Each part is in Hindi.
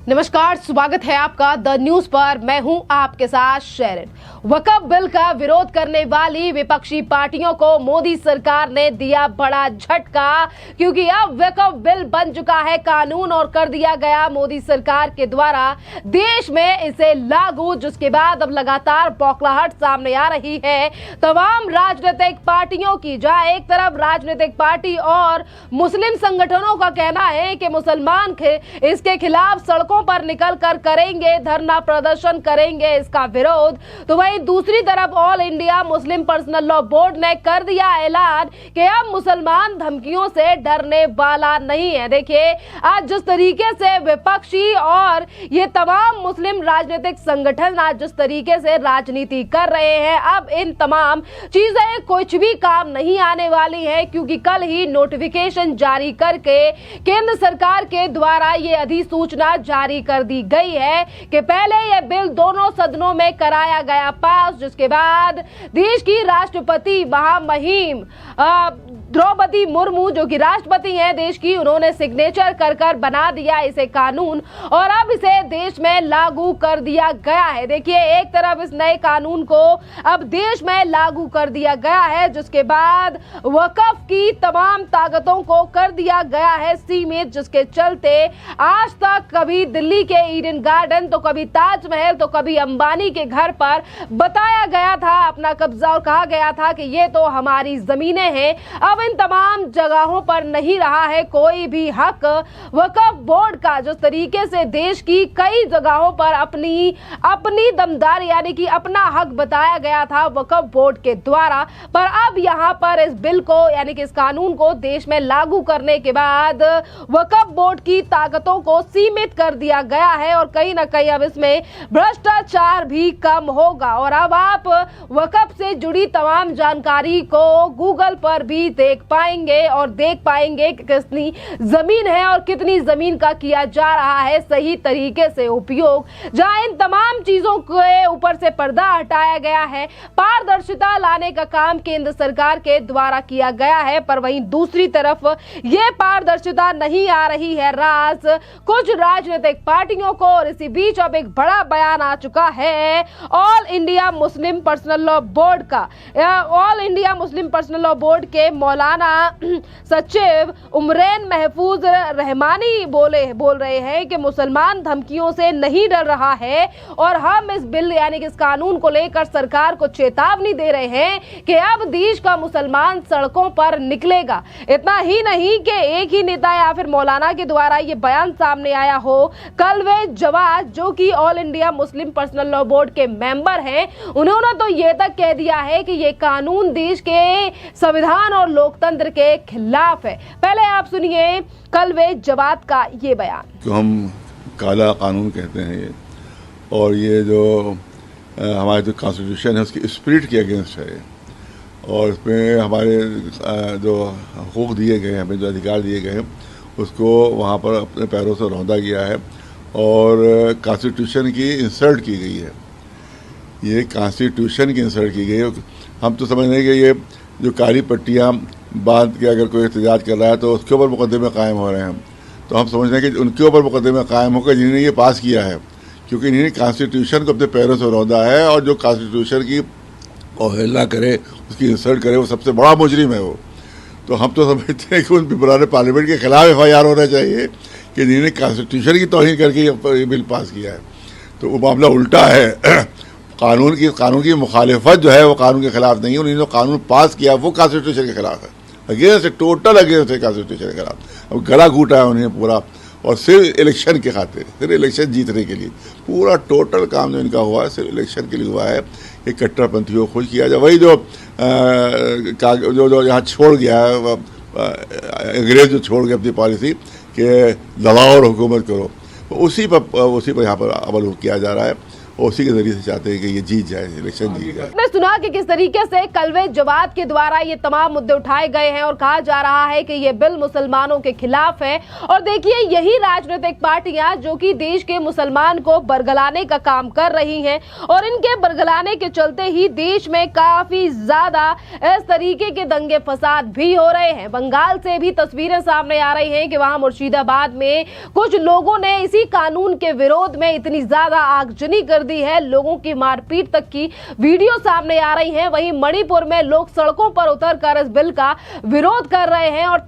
नमस्कार, स्वागत है आपका द न्यूज पर। मैं हूं आपके साथ शेरिन। वक्फ बिल का विरोध करने वाली विपक्षी पार्टियों को मोदी सरकार ने दिया बड़ा झटका, क्योंकि अब वक्फ बिल बन चुका है कानून और कर दिया गया मोदी सरकार के द्वारा देश में इसे लागू, जिसके बाद अब लगातार बौखलाहट सामने आ रही है तमाम राजनीतिक पार्टियों की। जहां एक तरफ राजनीतिक पार्टी और मुस्लिम संगठनों का कहना है कि मुसलमान इसके खिलाफ सड़कों पर निकल कर करेंगे, धरना प्रदर्शन करेंगे इसका विरोध, तो वहीं दूसरी तरफ all India Muslim Personal Law board ने कर दिया ऐलान कि अब मुसलमान धमकियों से डरने वाला नहीं है। देखिए, आज जिस तरीके से विपक्षी और ये तमाम मुस्लिम राजनीतिक संगठन आज जिस तरीके से राजनीति कर रहे हैं, अब इन तमाम चीजें कुछ भी काम नहीं आने वाली है, क्योंकि कल ही नोटिफिकेशन जारी करके केंद्र सरकार के द्वारा ये अधिसूचना जारी कर दी गई है कि पहले यह बिल दोनों सदनों में कराया गया पास, जिसके बाद देश की राष्ट्रपति महामहिम द्रौपदी मुर्मू, जो कि राष्ट्रपति हैं देश की, उन्होंने सिग्नेचर कर बना दिया इसे कानून और अब इसे देश में लागू कर दिया गया है। देखिए, एक तरफ इस नए कानून को अब देश में लागू कर दिया गया है, जिसके बाद वक्फ की तमाम ताकतों को कर दिया गया है सीमित, जिसके चलते आज तक कभी दिल्ली के ईडन गार्डन, तो कभी ताजमहल, तो कभी अंबानी के घर पर बताया गया था अपना कब्जा और कहा गया था कि ये तो हमारी जमीनें हैं। अब इन तमाम जगहों पर नहीं रहा है कोई भी हक वक्फ बोर्ड का। जिस तरीके से देश की कई जगहों पर अपनी दमदार यानी कि अपना हक बताया गया था वक्फ बोर्ड के द्वारा, पर अब यहाँ पर इस बिल को यानी कि इस कानून को देश में लागू करने के बाद वक्फ बोर्ड की ताकतों को सीमित कर दिया गया है और कहीं ना कहीं अब इसमें भ्रष्टाचार भी कम होगा। और अब आप वक्फ से जुड़ी तमाम जानकारी को गूगल पर भी देख पाएंगे और देख पाएंगे कि कितनी जमीन है और कितनी जमीन का किया जा रहा है सही तरीके से उपयोग। जहां इन तमाम चीजों के ऊपर से पर्दा हटाया गया है, पारदर्शिता लाने का काम केंद्र सरकार के द्वारा किया गया है, पर वहीं दूसरी तरफ ये पारदर्शिता नहीं आ रही है राज कुछ राजनीतिक पार्टियों को। और इसी बीच अब एक बड़ा बयान आ चुका है All India Muslim Personal Law Board का। All India Muslim Personal Law Board के मौलाना सचिव उमरैन महफूज रहमानी बोल रहे हैं कि मुसलमान धमकियों से नहीं डर रहा है और हम इस बिल यानी कि इस कानून को लेकर सरकार को चेतावनी दे रहे हैं कि अब देश का मुसलमान सड़कों पर निकलेगा। इतना ही नहीं कि एक ही नेता या फिर मौलाना के द्वारा ये बयान सामने आया हो, कलवे जवाद जो कि all India Muslim Personal Law Board के मेंबर हैं, उन्होंने तो ये तक कह दिया है कि ये कानून देश के संविधान और लोकतंत्र के खिलाफ है। पहले आप सुनिए कलवे जवाद का ये बयान। तो हम काला कानून कहते हैं ये, और ये जो हमारे जो कॉन्स्टिट्यूशन है उसकी स्पिरिट के अगेंस्ट है और इसमें हमारे जो हकूक़ दिए गए हैं, हमें जो अधिकार दिए गए हैं, उसको वहाँ पर अपने पैरों से रौंदा गया है और कॉन्स्टिट्यूशन की इंसल्ट की गई है। ये कॉन्स्टिट्यूशन की इंसल्ट की गई है। हम तो समझ रहे हैं कि ये जो काली पट्टियाँ बांध के अगर कोई एहतजाज कर रहा है तो उसके ऊपर मुकदमे कायम हो रहे हैं, तो हम समझ रहे हैं कि उनके ऊपर मुकदमे कायम होकर जिन्होंने ये पास किया है, क्योंकि इन्होंने कॉन्स्टिट्यूशन को अपने पैरों से रौंदा है और जो कॉन्स्टिट्यूशन की अवहेलना करे, उसकी इंसल्ट करे, वो सबसे बड़ा मुजरिम है वो। तो हम तो समझते हैं कि उन पिपराने पार्लियामेंट के खिलाफ FIR होना चाहिए कि जिन्होंने कॉन्स्टिट्यूशन की तौहीन करके ये बिल पास किया है। तो वो मामला उल्टा है। कानून की मुखालिफत जो है वो कानून के खिलाफ नहीं है, उन्होंने जो कानून पास किया वो कॉन्स्टिट्यूशन के खिलाफ है, अगेंस्ट है, टोटल अगेंस्ट है कॉन्स्टिट्यूशन के खिलाफ। अब गला घूटा है उन्हें पूरा, और सिर्फ इलेक्शन के खातिर, सिर्फ इलेक्शन जीतने के लिए पूरा टोटल काम जो इनका हुआ है सिर्फ इलेक्शन के लिए हुआ है। ये कट्टरपंथियों को खुश किया जाए, वही जो यहाँ छोड़ गया है अंग्रेज जो छोड़ गया अपनी पॉलिसी कि दबाओ और हुकूमत करो, उसी पर यहाँ पर अमल किया जा रहा है। और उसी के जरिए से चाहते हैं कि ये जीत जाए, इलेक्शन जीत जाए। आपने सुना कि किस तरीके से कलवे जवाद के द्वारा ये तमाम मुद्दे उठाए गए हैं और कहा जा रहा है कि ये बिल मुसलमानों के खिलाफ है। और देखिए, यही राजनीतिक पार्टियां जो कि देश के मुसलमान को बरगलाने का काम कर रही हैं और इनके बरगलाने के चलते ही देश में काफी ज्यादा इस तरीके के दंगे फसाद भी हो रहे हैं। बंगाल से भी तस्वीरें सामने आ रही हैं कि वहां मुर्शिदाबाद में कुछ लोगों ने इसी कानून के विरोध में इतनी ज्यादा आगजनी कर दी है, लोगों की मारपीट तक की वीडियो सामने आ रही है। वहीं मणिपुर में लोग सड़कों पर उतरकर इस बिल का विरोध कर रहे हैं और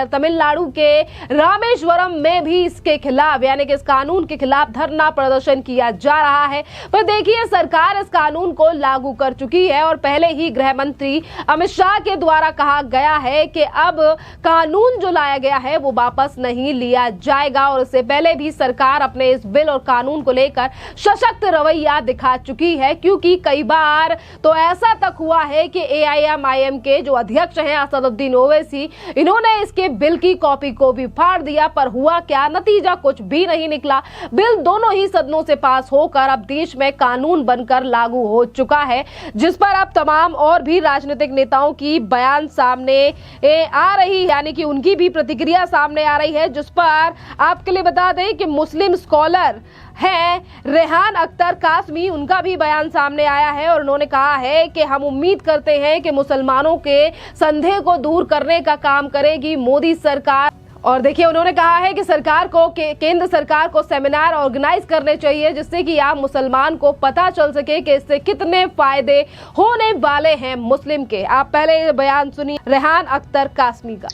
तमिलनाडु के रामेश्वरम में भी इसके खिलाफ यानी कि इस कानून के खिलाफ धरना प्रदर्शन किया जा रहा है। पर देखिए, सरकार इस कानून को लागू कर चुकी है और पहले ही गृह मंत्री अमित शाह के द्वारा कहा गया है कि अब कानून जो लाया गया है वो वापस नहीं लिया जाएगा। और इससे पहले भी सरकार अपने इस बिल और कानून को लेकर सशक्त रवैया दिखा चुकी है, क्योंकि कई बार तो ऐसा तक हुआ है कि AIMIM के जो अध्यक्ष हैं असदुद्दीन ओवैसी, इन्होंने इसके बिल की कॉपी को भी फाड़ दिया। पर हुआ क्या, नतीजा कुछ भी नहीं निकला। बिल दोनों ही सदनों से पास होकर अब देश में कानून बनकर लागू हो चुका है, जिस पर अब तमाम और भी राजनीतिक नेताओं की बयान सामने आ रही है, यानी कि उनकी भी प्रतिक्रिया सामने आ रही है। जिस पर आपके लिए बता दें कि मुस्लिम स्कॉलर है रेहान अख्तर कासमी, उनका भी बयान सामने आया है और उन्होंने कहा है कि हम उम्मीद करते हैं कि मुसलमानों के संदेह को दूर करने का काम करेगी मोदी सरकार। और देखिए, उन्होंने कहा है कि सरकार को केंद्र सरकार को सेमिनार ऑर्गेनाइज करने चाहिए, जिससे कि आम मुसलमान को पता चल सके कि इससे कितने फायदे होने वाले हैं मुस्लिम के। आप पहले बयान सुनिए रेहान अख्तर कासमी का।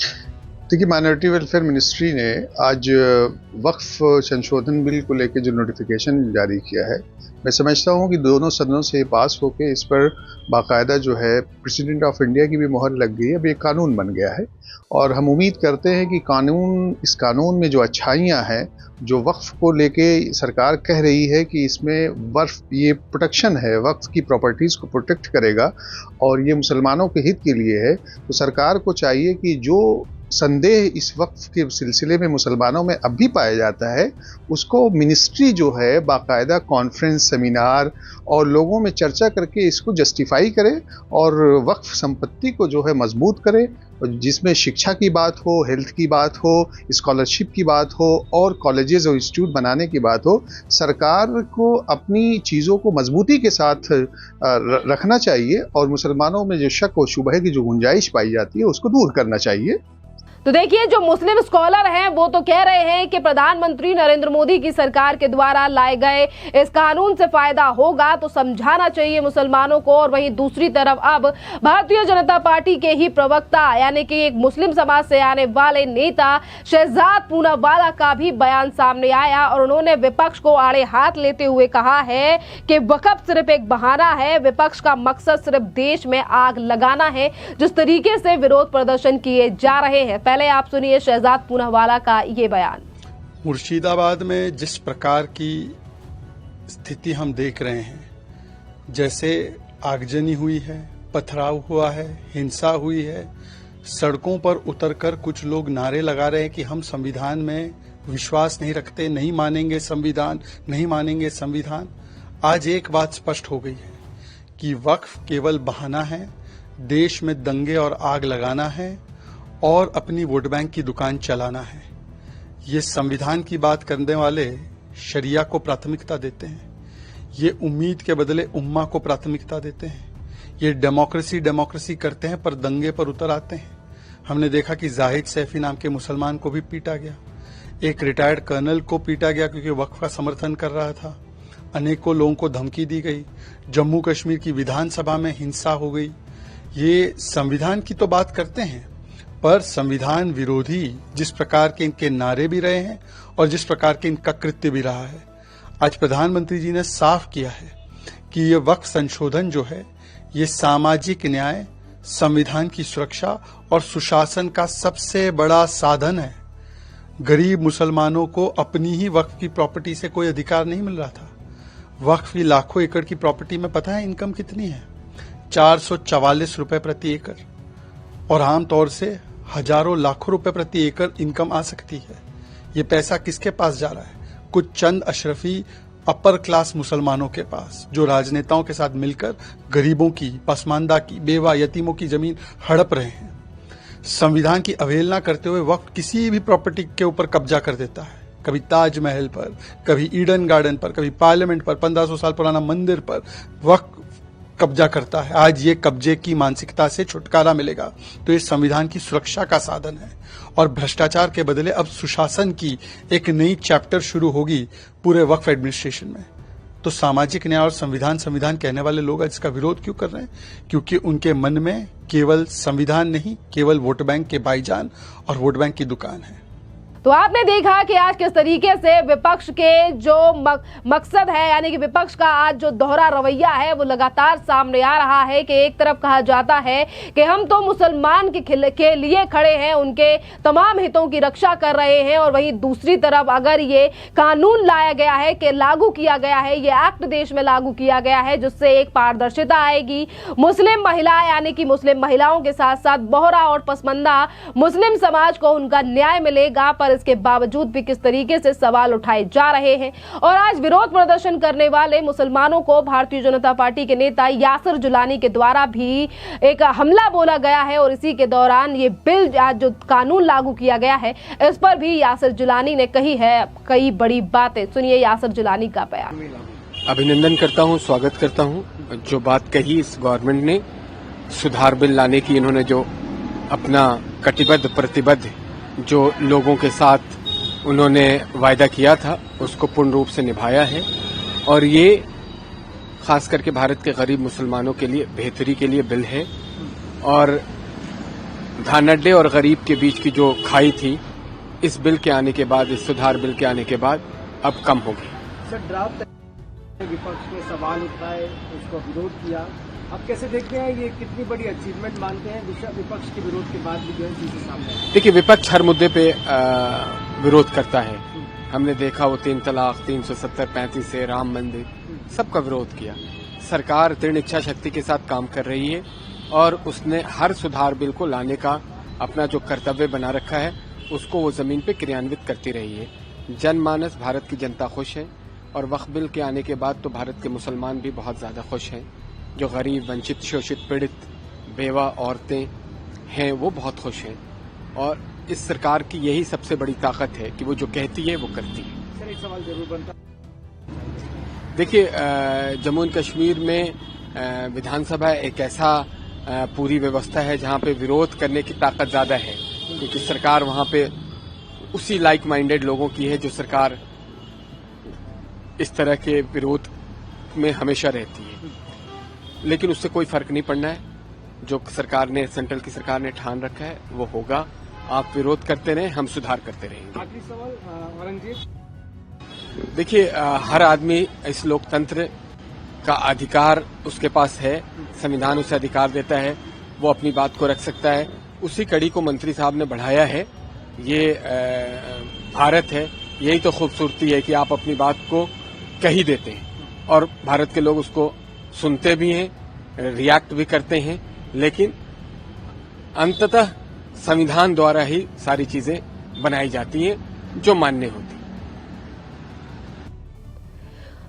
देखिए, माइनॉरिटी वेलफेयर मिनिस्ट्री ने आज वक्फ संशोधन बिल को लेकर जो नोटिफिकेशन जारी किया है, मैं समझता हूँ कि दोनों सदनों से पास होकर इस पर बाकायदा जो है प्रेसिडेंट ऑफ इंडिया की भी मोहर लग गई है। अब ये कानून बन गया है और हम उम्मीद करते हैं कि इस कानून में जो अच्छाइयाँ हैं, जो वक्फ को लेके सरकार कह रही है कि इसमें ये प्रोटेक्शन है, वक्फ की प्रॉपर्टीज़ को प्रोटेक्ट करेगा और ये मुसलमानों के हित के लिए है, तो सरकार को चाहिए कि जो संदेह इस वक्फ के सिलसिले में मुसलमानों में अब भी पाया जाता है, उसको मिनिस्ट्री जो है बाकायदा कॉन्फ्रेंस, सेमिनार और लोगों में चर्चा करके इसको जस्टिफाई करे और वक्फ संपत्ति को जो है मजबूत करे, जिसमें शिक्षा की बात हो, हेल्थ की बात हो, स्कॉलरशिप की बात हो और कॉलेजेस और इंस्टीट्यूट बनाने की बात हो। सरकार को अपनी चीज़ों को मजबूती के साथ रखना चाहिए और मुसलमानों में जो शक और शुबह की जो गुंजाइश पाई जाती है उसको दूर करना चाहिए। तो देखिए, जो मुस्लिम स्कॉलर हैं वो तो कह रहे हैं कि प्रधानमंत्री नरेंद्र मोदी की सरकार के द्वारा लाए गए इस कानून से फायदा होगा तो समझाना चाहिए मुसलमानों को। और वहीं दूसरी तरफ अब भारतीय जनता पार्टी के ही प्रवक्ता यानी कि एक मुस्लिम समाज से आने वाले नेता शहजाद पूनावाला का भी बयान सामने आया और उन्होंने विपक्ष को आड़े हाथ लेते हुए कहा है कि वक्फ सिर्फ एक बहाना है, विपक्ष का मकसद सिर्फ देश में आग लगाना है। जिस तरीके से विरोध प्रदर्शन किए जा रहे हैं, पहले आप सुनिए शहजाद पूनावाला का ये बयान। मुर्शिदाबाद में जिस प्रकार की स्थिति हम देख रहे हैं, जैसे आगजनी हुई है, पथराव हुआ है, हिंसा हुई है, सड़कों पर उतरकर कुछ लोग नारे लगा रहे हैं कि हम संविधान में विश्वास नहीं रखते, नहीं मानेंगे संविधान, नहीं मानेंगे संविधान। आज एक बात स्पष्ट हो गई है कि वक्फ केवल बहाना है, देश में दंगे और आग लगाना है और अपनी वोट बैंक की दुकान चलाना है। ये संविधान की बात करने वाले शरिया को प्राथमिकता देते हैं, ये उम्मीद के बदले उम्मा को प्राथमिकता देते हैं, ये डेमोक्रेसी करते हैं पर दंगे पर उतर आते हैं। हमने देखा कि जाहिद सैफी नाम के मुसलमान को भी पीटा गया, एक रिटायर्ड कर्नल को पीटा गया क्योंकि वक्फ का समर्थन कर रहा था, अनेकों लोगों को धमकी दी गई, जम्मू कश्मीर की विधानसभा में हिंसा हो गई। ये संविधान की तो बात करते हैं पर संविधान विरोधी जिस प्रकार के इनके नारे भी रहे हैं और जिस प्रकार के इनका कृत्य भी रहा है, आज प्रधानमंत्री जी ने साफ किया है कि ये वक्फ संशोधन जो है ये सामाजिक न्याय, संविधान की सुरक्षा और सुशासन का सबसे बड़ा साधन है। गरीब मुसलमानों को अपनी ही वक्फ की प्रॉपर्टी से कोई अधिकार नहीं मिल रहा था। वक्फ की लाखों एकड़ की प्रॉपर्टी में पता है इनकम कितनी है? 444 रुपए प्रति एकड़, और आमतौर से हजारों लाखों रुपए प्रति एकड़ इनकम आ सकती है। ये पैसा किसके पास जा रहा है? कुछ चंद अशरफी अपर क्लास मुसलमानों के पास, जो राजनेताओं के साथ मिलकर गरीबों की, पसमानदा की, बेवा यतीमों की जमीन हड़प रहे हैं। संविधान की अवहेलना करते हुए वक्त किसी भी प्रॉपर्टी के ऊपर कब्जा कर देता है, कभी ताजमहल पर, कभी ईडन गार्डन पर, कभी पार्लियामेंट पर, 1500 साल पुराना मंदिर पर वक्त कब्जा करता है। आज ये कब्जे की मानसिकता से छुटकारा मिलेगा तो ये संविधान की सुरक्षा का साधन है और भ्रष्टाचार के बदले अब सुशासन की एक नई चैप्टर शुरू होगी पूरे वक्फ एडमिनिस्ट्रेशन में। तो सामाजिक न्याय और संविधान कहने वाले लोग इसका विरोध क्यों कर रहे हैं? क्योंकि उनके मन में केवल संविधान नहीं, केवल वोट बैंक के भाईजान और वोट बैंक की दुकान है। तो आपने देखा कि आज किस तरीके से विपक्ष के जो मकसद है, यानी कि विपक्ष का आज जो दोहरा रवैया है वो लगातार सामने आ रहा है कि एक तरफ कहा जाता है कि हम तो मुसलमान के लिए खड़े हैं, उनके तमाम हितों की रक्षा कर रहे हैं, और वहीं दूसरी तरफ अगर ये कानून लाया गया है कि लागू किया गया है, ये एक्ट देश में लागू किया गया है जिससे एक पारदर्शिता आएगी, मुस्लिम महिला यानी कि मुस्लिम महिलाओं के साथ साथ बोहरा और पसमंदा मुस्लिम समाज को उनका न्याय मिलेगा, पर इसके बावजूद भी किस तरीके से सवाल उठाए जा रहे हैं। और आज विरोध प्रदर्शन करने वाले मुसलमानों को भारतीय जनता पार्टी के नेता यासिर जुलानी के द्वारा भी एक हमला बोला गया है, और इसी के दौरान ये बिल आज जो कानून लागू किया गया है इस पर भी यासिर जुलानी ने कही है कई बड़ी बातें। सुनिए यासिर जुलानी का बयान। अभिनंदन करता हूं, स्वागत करता हूं। जो बात कही इस गवर्नमेंट ने सुधार बिल लाने की, इन्होंने जो अपना कटिबद्ध प्रतिबद्ध जो लोगों के साथ उन्होंने वायदा किया था उसको पूर्ण रूप से निभाया है, और ये खास करके भारत के गरीब मुसलमानों के लिए बेहतरी के लिए बिल है। और धानड्डे और गरीब के बीच की जो खाई थी इस बिल के आने के बाद, इस सुधार बिल के आने के बाद अब कम हो गई। सर, ड्राफ्ट विपक्ष ने सवाल उठाए, उसको विरोध किया, अब कैसे देखते हैं, ये कितनी बड़ी अचीवमेंट मानते हैं विपक्ष के विरोध के बाद भी जो है चीजें सामने? देखिए, विपक्ष हर मुद्दे पे विरोध करता है। हमने देखा वो 3 तलाक, 370, 35 से राम मंदिर, सबका विरोध किया। सरकार दृढ़ इच्छा शक्ति के साथ काम कर रही है और उसने हर सुधार बिल को लाने का अपना जो कर्तव्य बना रखा है उसको वो जमीन पे क्रियान्वित करती रही है। जनमानस, भारत की जनता खुश है, और वक्फ बिल के आने के बाद तो भारत के मुसलमान भी बहुत ज्यादा खुश हैं। जो गरीब, वंचित, शोषित, पीड़ित, बेवा औरतें हैं वो बहुत खुश हैं, और इस सरकार की यही सबसे बड़ी ताकत है कि वो जो कहती है वो करती है। सर, एक सवाल जरूर बनता। देखिए, जम्मू एंड कश्मीर में विधानसभा एक ऐसा पूरी व्यवस्था है जहां पे विरोध करने की ताकत ज्यादा है, क्योंकि सरकार वहां पे उसी लाइक माइंडेड लोगों की है जो सरकार इस तरह के विरोध में हमेशा रहती है। लेकिन उससे कोई फर्क नहीं पड़ना है। जो सरकार ने, सेंट्रल की सरकार ने ठान रखा है वो होगा। आप विरोध करते रहें, हम सुधार करते रहेंगे। आखिरी सवाल औरंगजेब। देखिए, हर आदमी इस लोकतंत्र का अधिकार उसके पास है, संविधान उसे अधिकार देता है, वो अपनी बात को रख सकता है। उसी कड़ी को मंत्री साहब ने बढ़ाया है। ये भारत है, यही तो खूबसूरती है कि आप अपनी बात को कही देते हैं और भारत के लोग उसको सुनते भी हैं, रिएक्ट भी करते हैं, लेकिन अंततः संविधान द्वारा ही सारी चीजें बनाई जाती हैं जो मान्य होती हैं।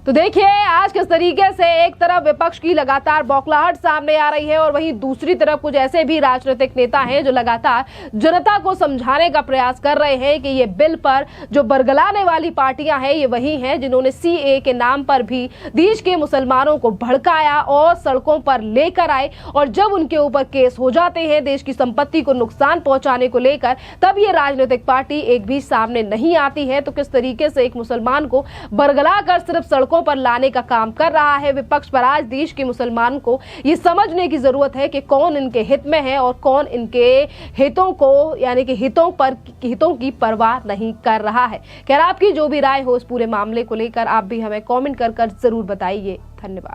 तो देखिए आज किस तरीके से एक तरफ विपक्ष की लगातार बौखलाहट सामने आ रही है और वहीं दूसरी तरफ कुछ ऐसे भी राजनीतिक नेता हैं जो लगातार जनता को समझाने का प्रयास कर रहे हैं कि ये बिल पर जो बरगलाने वाली पार्टियां हैं ये वही हैं जिन्होंने सीए के नाम पर भी देश के मुसलमानों को भड़काया और सड़कों पर लेकर आए, और जब उनके ऊपर केस हो जाते हैं देश की संपत्ति को नुकसान पहुंचाने को लेकर, तब ये राजनीतिक पार्टी एक भी सामने नहीं आती है। तो किस तरीके से एक मुसलमान को बरगला कर सिर्फ सड़कों पर लाने का काम कर रहा है विपक्ष, पर आज देश के मुसलमान को ये समझने की जरूरत है कि कौन इनके हित में है और कौन इनके हितों को यानी कि हितों की परवाह नहीं कर रहा है। खैर, आपकी जो भी राय हो इस पूरे मामले को लेकर आप भी हमें कमेंट कर जरूर बताइए। धन्यवाद।